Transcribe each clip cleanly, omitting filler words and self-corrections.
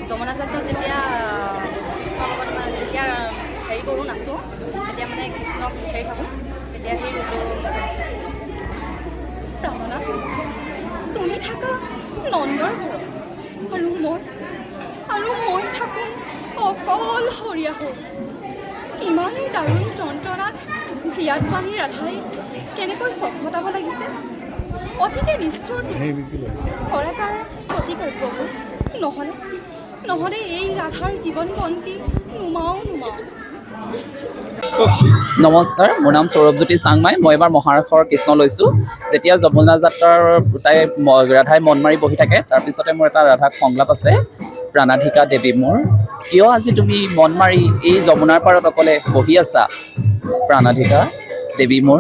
যমুনা যাত্ৰাত যেতিয়া কৃষ্ণৰ লগত যেতিয়া হেৰি কৰোঁ নাচোঁ, তেতিয়া মানে কৃষ্ণক বিচাৰি থাকোঁ, তেতিয়া সেই ৰুলটো ৰমনা তুমি থাকা নন্দৰ ঘৰত আৰু মই থাকোঁ অকলশৰীয়া হৈ। কিমান দাৰুণ যন্ত্ৰণাত হিয়াত পানী ৰাধাই কেনেকৈ চখ ঘটাব লাগিছে। অতিকে নিষ্ঠুৰ কৰা তাৰ প্ৰতিকৰ্তব্য নহ'লে এই ৰাধাৰ জীৱন বন্তি নুমাও। নমস্কাৰ, মোৰ নাম সৌৰভজ্যোতি চাংমাই। মই এবাৰ মহাৰাসৰ কৃষ্ণ লৈছোঁ। যেতিয়া যমুনা যাত্ৰাৰ তাই ৰাধাই মন মাৰি বহি থাকে, তাৰপিছতে মোৰ এটা ৰাধাক সংলাপ আছে। প্ৰাণাধিকা দেৱী মোৰ, কিয় আজি তুমি মন মাৰি এই যমুনাৰ পাৰত অকলে বহি আছা? প্ৰাণাধিকা দেৱী মোৰ,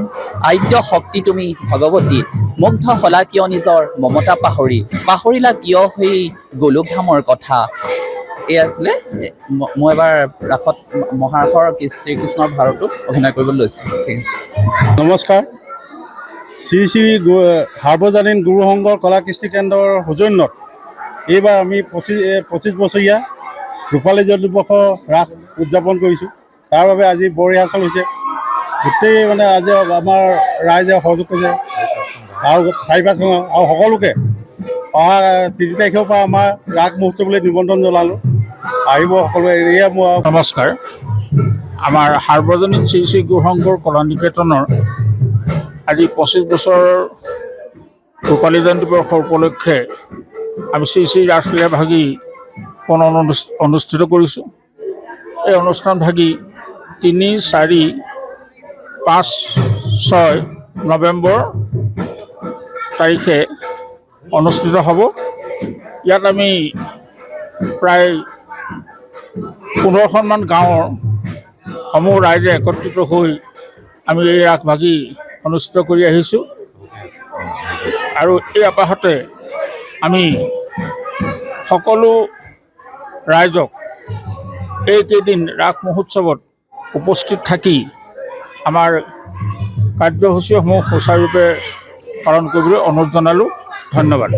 আদ্য শক্তি তুমি ভগৱতী, মুগ্ধ হলা কিয় নিজৰ মমতা পাহৰিলা কিয় সেই গোলোক ধামৰ কথা? এই আছিলে মই এবাৰ ৰাসত মহাৰথৰ শ্ৰীকৃষ্ণৰ ভাৰতত অভিনয় কৰিবলৈ লৈছোঁ। ঠিক আছে। নমস্কাৰ। শ্ৰী শ্ৰী সাৰ্বজনীন গুৰু সংঘৰ কলা কৃষ্টি কেন্দ্ৰৰ সৌজন্যত এইবাৰ আমি 25 বছৰীয়া ৰূপালী জয়ন্তী দিৱসৰ ৰাস উদযাপন কৰিছোঁ। তাৰ বাবে আজি বৰ ৰিহাৰ্চেল হৈছে। গোটেই মানে আজি আমাৰ ৰাইজে সহযোগ কৰিছে আৰু 4-5খন আৰু সকলোকে অহা 3 তাৰিখৰ পৰা আমাৰ ৰাস মহোৎসৱলৈ নিমন্ত্ৰণ জনালোঁ। আহিব সকলোৱে। এয়া মোৰ নমস্কাৰ। আমাৰ সাৰ্বজনীন শ্ৰী শ্ৰী গুৰু সংঘৰ কলা নিকেতনৰ আজি 25 বছৰ ৰূপালী জয়ন্তী দিৱসৰ উপলক্ষে আমি শ্ৰী শ্ৰী ৰাসলীলা ভাগি অনুষ্ঠিত কৰিছোঁ। এই অনুষ্ঠান ভাগি 3, 4, 5, 6 নৱেম্বৰ তাৰিখে অনুষ্ঠিত হ'ব। ইয়াত আমি প্ৰায় 15খনমান গাঁৱৰ সমূহ ৰাইজে একত্ৰিত হৈ আমি এই ৰাস ভাগি অনুষ্ঠিত কৰি আহিছোঁ। আৰু এই আপাহতে আমি সকলো ৰাইজক এইকেইদিন ৰাস মহোৎসৱত উপস্থিত থাকি আমাৰ কাৰ্যসূচীসমূহ সুচাৰুৰূপে পালন কৰিবলৈ অনুৰোধ জনালোঁ। ধন্যবাদ।